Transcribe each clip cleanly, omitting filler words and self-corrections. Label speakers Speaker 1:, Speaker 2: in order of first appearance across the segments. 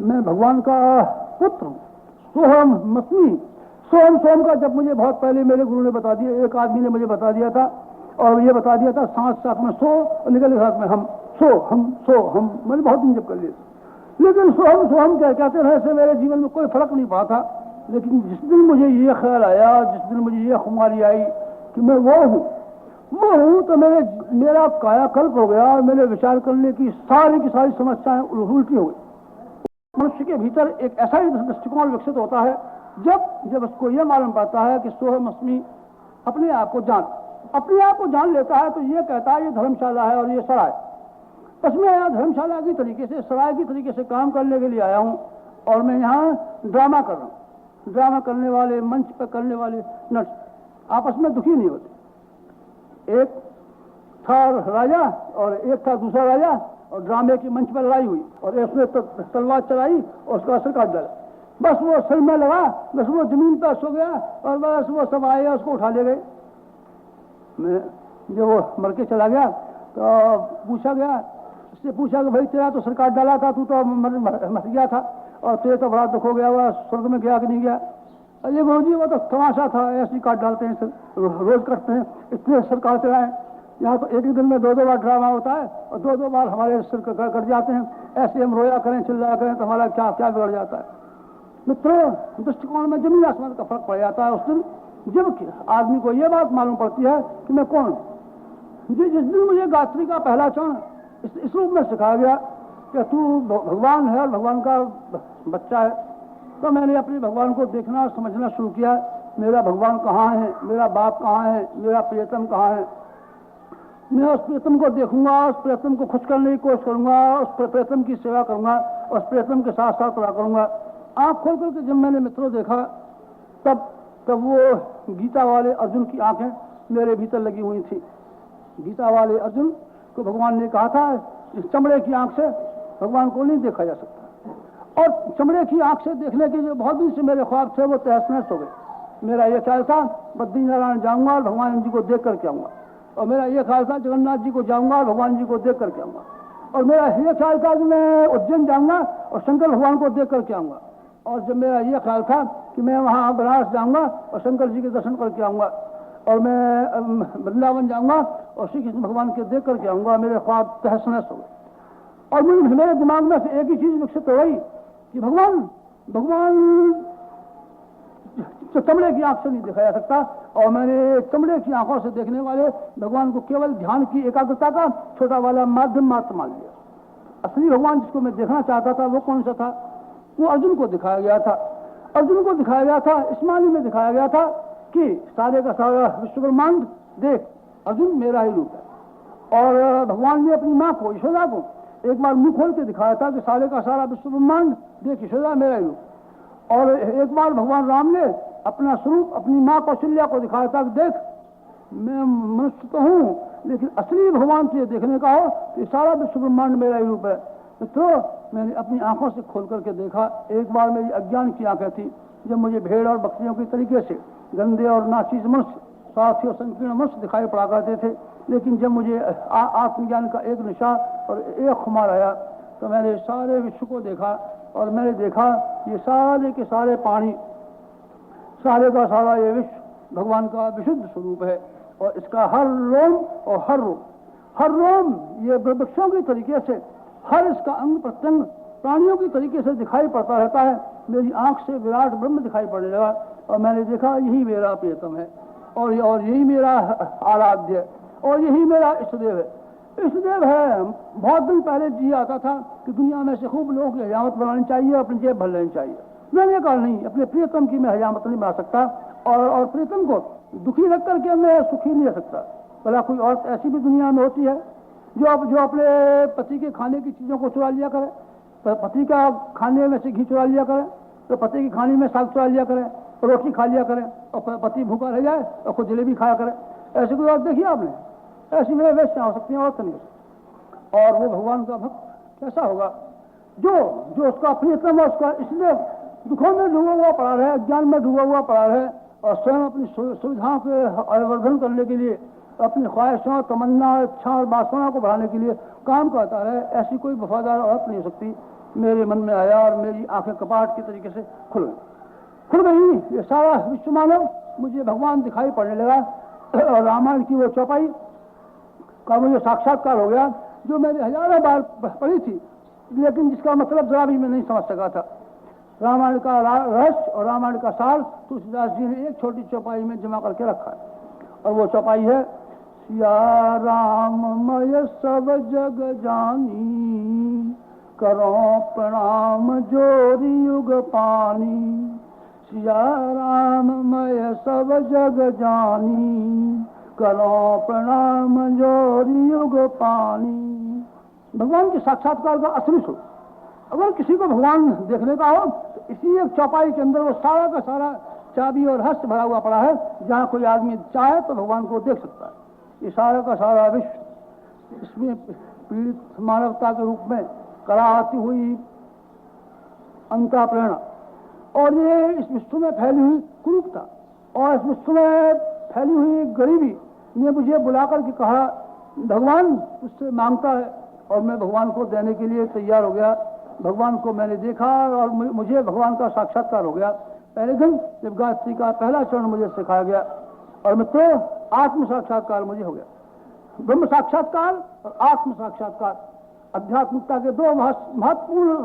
Speaker 1: मैं भगवान का पुत्र हूँ, सोहम मस्मी। सोहम सोहम का जब मुझे बहुत पहले मेरे गुरु ने बता दिया, एक आदमी ने मुझे बता दिया था, और ये बता दिया था सांस साथ में सो और निकल साथ में हम, सो हम मैंने बहुत दिन जब कर लिए। लेकिन सोहम सोहम क्या कहते रहे से मेरे जीवन में कोई फर्क नहीं पड़ा था। लेकिन जिस दिन मुझे ये ख्याल आया, जिस दिन मुझे ये खुमारी आई कि मैं वो हूँ, तो मेरा कायाकल्प हो गया और मेरे विचार करने की सारी समस्याएं उल्टी हो गई। मनुष्य के भीतर एक ऐसा ही दृष्टिकोण विकसित होता है जब उसको यह मालूम पड़ता है कि सोहम अस्मी, अपने आप को जान लेता है, तो ये कहता है ये धर्मशाला है और ये सराय। इसमें यहाँ धर्मशाला की तरीके से, सराय की तरीके से काम करने के लिए आया हूँ, और मैं यहाँ ड्रामा कर रहा हूँ। ड्रामा करने वाले, मंच पर करने वाले नट आपस में दुखी नहीं होते। एक था राजा और एक था दूसरा राजा, और ड्रामे की मंच पर लड़ाई हुई, और उसने तलवार चलाई और उसका सिर काट डाला। बस वो सिर में लगा, बस वो जमीन पर सो गया, और बस वो सब आए उसको उठा ले गए। जब वो मर के चला गया तो पूछा गया, उससे पूछा कि भाई तेरा तो सिर काट डाला था, तू तो मर गया था, और तुझे तो बड़ा दुख हो गया, वह स्वर्ग में गया कि नहीं गया? अरे गुरु जी वो तो तमाशा था, ऐसे ही काट डालते हैं सिर, रोज करते हैं, इतने सिर काटते रहे। यहाँ तो एक ही दिन में 2-2 बार ड्रामा होता है, और 2-2 बार हमारे सिर कट जाते हैं। ऐसे हम रोया करें, चिल्लाया करें तो हमारा क्या बिगड़ जाता है। मित्रों, दृष्टिकोण में जमीन आसमान का फर्क पड़ जाता है उस दिन, जब आदमी को यह बात मालूम पड़ती है कि मैं कौन हूँ। जिस दिन मुझे गायत्री का पहला चरण इस रूप में सिखाया गया कि तू भगवान है और भगवान का बच्चा है, तो मैंने अपने भगवान को देखना और समझना शुरू किया। मेरा भगवान कहाँ है, मेरा बाप कहाँ है, मेरा प्रियतम कहाँ है। मैं उस प्रियतम को देखूंगा, उस प्रियतम को खुश करने की कोशिश करूंगा, उस प्रियतम की सेवा करूंगा, उस प्रियतम के साथ साथ रहा करूंगा। आँख खोल करके जब मैंने मित्रों देखा, तब वो गीता वाले अर्जुन की आंखें मेरे भीतर लगी हुई थी। गीता वाले अर्जुन को भगवान ने कहा था, इस चमड़े की आंख से भगवान को नहीं देखा जा सकता। और चमड़े की आंख से देखने के जो बहुत दिन से मेरे ख्वाब थे वो तहस-नहस हो गए। मेरा ये ख्याल था बद्रीनारायण जाऊंगा और भगवान जी को देख करके आऊंगा, और मेरा ये ख्याल था जगन्नाथ जी को जाऊंगा और भगवान जी को देख करके आऊंगा, और मेरा ये ख्याल था कि मैं उज्जैन जाऊंगा और शंकर भगवान को देख करके आऊंगा, और जब मेरा ये ख्याल था कि मैं वहाँ बनारस जाऊंगा और शंकर जी के दर्शन करके आऊंगा, और मैं वृंदावन जाऊंगा और श्री कृष्ण भगवान के देख करके आऊंगा, मेरे ख्वाब तहस-नहस हो गए। और मेरे दिमाग में से एक ही चीज विकसित हो गई कि भगवान चमड़े की आंख से नहीं देखा जा सकता, और मैंने चमड़े की आंखों से देखने वाले भगवान को केवल ध्यान की एकाग्रता का छोटा वाला माध्यम मात्र मान लिया। असली भगवान जिसको मैं देखना चाहता था वो कौन सा था? वो अर्जुन को दिखाया गया था। अर्जुन को दिखाया गया था, इस मानी में दिखाया गया था कि सारे का सारा विश्व ब्रह्मांड देख, अर्जुन मेरा ही रूप है। और भगवान ने अपनी माँ को, यशोदा को, एक बार मुंह खोल के दिखाया था कि सारे का सारा विश्व ब्रह्मांड देख, यशोदा मेरा ही रूप। और एक बार भगवान राम ने अपना स्वरूप अपनी माँ कौशल्या को दिखाया था कि देख, मैं मनुष्य तो हूँ, लेकिन असली भगवान से देखने का हो कि सारा विश्व ब्रह्मांड मेरा ही रूप है। तो मैंने अपनी आंखों से खोल करके देखा। एक बार मेरी अज्ञान की आंखें थी, जब मुझे भेड़ और बकरियों की तरीके से गंदे और नाचीज मनुष्य, स्वार्थी और संकीर्ण मनुष्य दिखाई पड़ा करते थे। लेकिन जब मुझे आत्मज्ञान का एक निशा और एक खुमार आया, तो मैंने सारे विश्व को देखा, और मैंने देखा ये सारे के सारे पानी, सारे का सारा ये विश्व भगवान का विशुद्ध स्वरूप है, और इसका हर रोम और हर रोम ये वृक्षों की तरीके से, हर इसका अंग प्रत्यंग प्राणियों की तरीके से दिखाई पड़ता रहता है। मेरी आंख से विराट ब्रह्म दिखाई पड़ने लगा, और मैंने देखा यही मेरा प्रियतम है, और यही मेरा आराध्य, और यही मेरा इष्टदेव है। इष्टदेव है। बहुत दिन पहले जी आता था कि दुनिया में से खूब लोगों की हजामत बनानी चाहिए, अपनी जेब भर लेनी चाहिए। मैंने कहा नहीं, अपने प्रियतम की मैं हजामत नहीं बना सकता, और प्रियतम को दुखी रख करके मैं सुखी नहीं रह सकता। भला कोई औरत ऐसी भी दुनिया में होती है जो अपने पति के खाने की चीजों को चुरा लिया करे, तो पति का खाने में से घी चुरा लिया करे, तो पति की खाने में साग चुरा लिया करे, रोटी खा लिया करे, और पति भूखा रह जाए और खुद जलेबी खाया करे। ऐसी कोई औरत देखी आपने? ऐसी मेरे वैश्या हो सकती है, औरत नहीं हो सकती। और वो भगवान का भक्त कैसा होगा जो उसका प्रियतम और उसका इसलिए दुखों में डूबा हुआ पड़ा रहे, अज्ञान में डूबा हुआ पड़ा रहे, और स्वयं अपनी सुविधाओं के आवर्धन करने के लिए, अपनी ख्वाहिशों, तमन्ना, इच्छा और वासना को बढ़ाने के लिए काम करता रहे। ऐसी कोई वफादार औरत नहीं हो सकती। मेरे मन में आया और मेरी आंखें कपाट के तरीके से खुल गई। ये सारा विश्व मानव मुझे भगवान दिखाई पड़ने लगा और रामायण की वो चौपाई का मुझे साक्षात्कार हो गया जो मैंने हजारों बार पढ़ी थी, लेकिन जिसका मतलब जरा भी मैं नहीं समझ सका था। रामायण का रहस्य और रामायण का सार तुलसीदास जी ने एक छोटी चौपाई में जमा करके रखा है और वो चौपाई है, सिया राम मय सब जग जानी, करो प्रणाम जोरी युग पानी। सिया राम मय सब जग जानी, करो प्रणाम जोरी युग पानी। भगवान के साक्षात्कार का असली स्वरूप, अगर किसी को भगवान देखने का हो तो इसी एक चौपाई के अंदर वो सारा का सारा चाबी और रहस्य भरा हुआ पड़ा है। जहाँ कोई आदमी चाहे तो भगवान को देख सकता है। ये सारा का सारा विश्व, इसमें पीड़ित मानवता के रूप में कराहती हुई अंता प्रेरणा और ये इस विश्व में फैली हुई कुरूपता और इस विश्व में फैली हुई गरीबी ने मुझे बुलाकर के कहा, भगवान उससे मांगता है, और मैं भगवान को देने के लिए तैयार हो गया। भगवान को मैंने देखा और मुझे भगवान का साक्षात्कार हो गया। पहले दिन जब गायत्री का पहला चरण मुझे सिखाया गया और मित्रों आत्म साक्षात्कार मुझे हो गया। ब्रह्म साक्षात्कार और आत्म साक्षात्कार अध्यात्मिकता के दो महत्वपूर्ण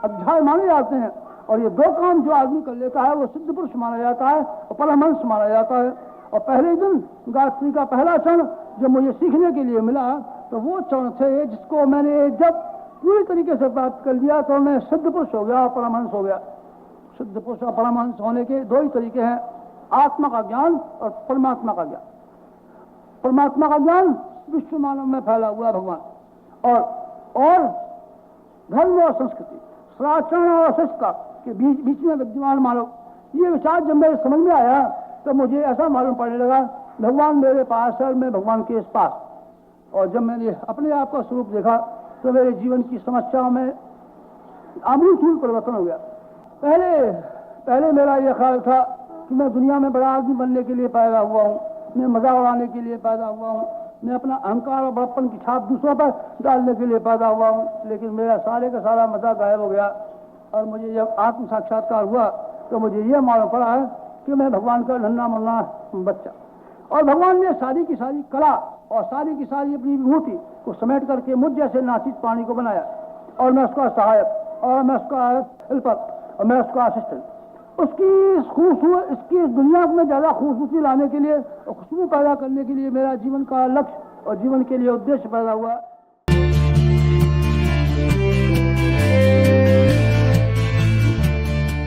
Speaker 1: अध्याय माने जाते हैं और ये दो काम जो आदमी कर लेता है वो सिद्ध पुरुष माना जाता है और परमहंस माना जाता है। और पहले दिन गायत्री का पहला चरण जब मुझे सीखने के लिए मिला तो वो चरण थे जिसको मैंने जब पूरी तरीके से प्राप्त कर लिया तो मैं सिद्ध पुरुष हो गया और परमहंस हो गया। सिद्ध पुरुष और परमहंस होने के दो ही तरीके हैं, आत्मा का ज्ञान और परमात्मा का ज्ञान। परमात्मा का ज्ञान विश्व मानव में फैला हुआ भगवान और धर्म और संस्कृति, सदाचरण और शिष्टता के बीच में विद्यमान मानव। ये विचार जब मेरे समझ में आया तो मुझे ऐसा मालूम पड़ने लगा भगवान मेरे पास है, मैं भगवान के इस पास। और जब मैंने अपने आप का स्वरूप देखा तो मेरे जीवन की समस्याओं में आमूल परिवर्तन हो गया। पहले मेरा यह ख्याल था कि मैं दुनिया में बड़ा आदमी बनने के लिए पैदा हुआ हूँ, मैं मजा उड़ाने के लिए पैदा हुआ हूँ, मैं अपना अहंकार और बड़प्पन की छाप दूसरों पर डालने के लिए पैदा हुआ हूँ। लेकिन मेरा सारे का सारा मजा गायब हो गया और मुझे जब आत्म साक्षात्कार हुआ तो मुझे यह मालूम पड़ा है कि मैं भगवान का नन्हा मुन्ना बच्चा, और भगवान ने सारी की सारी कला और सारी की सारी अपनी विभूति को समेट करके मुझ जैसे नाचित प्राणी को बनाया और मैं उसका सहायक और मैं उसका हेल्पर और मैं उसका असिस्टेंट। इसकी दुनिया में ज्यादा खूबसूरती लाने के लिए और खुशबू पैदा करने के लिए मेरा जीवन का लक्ष्य और जीवन के लिए उद्देश्य पैदा हुआ।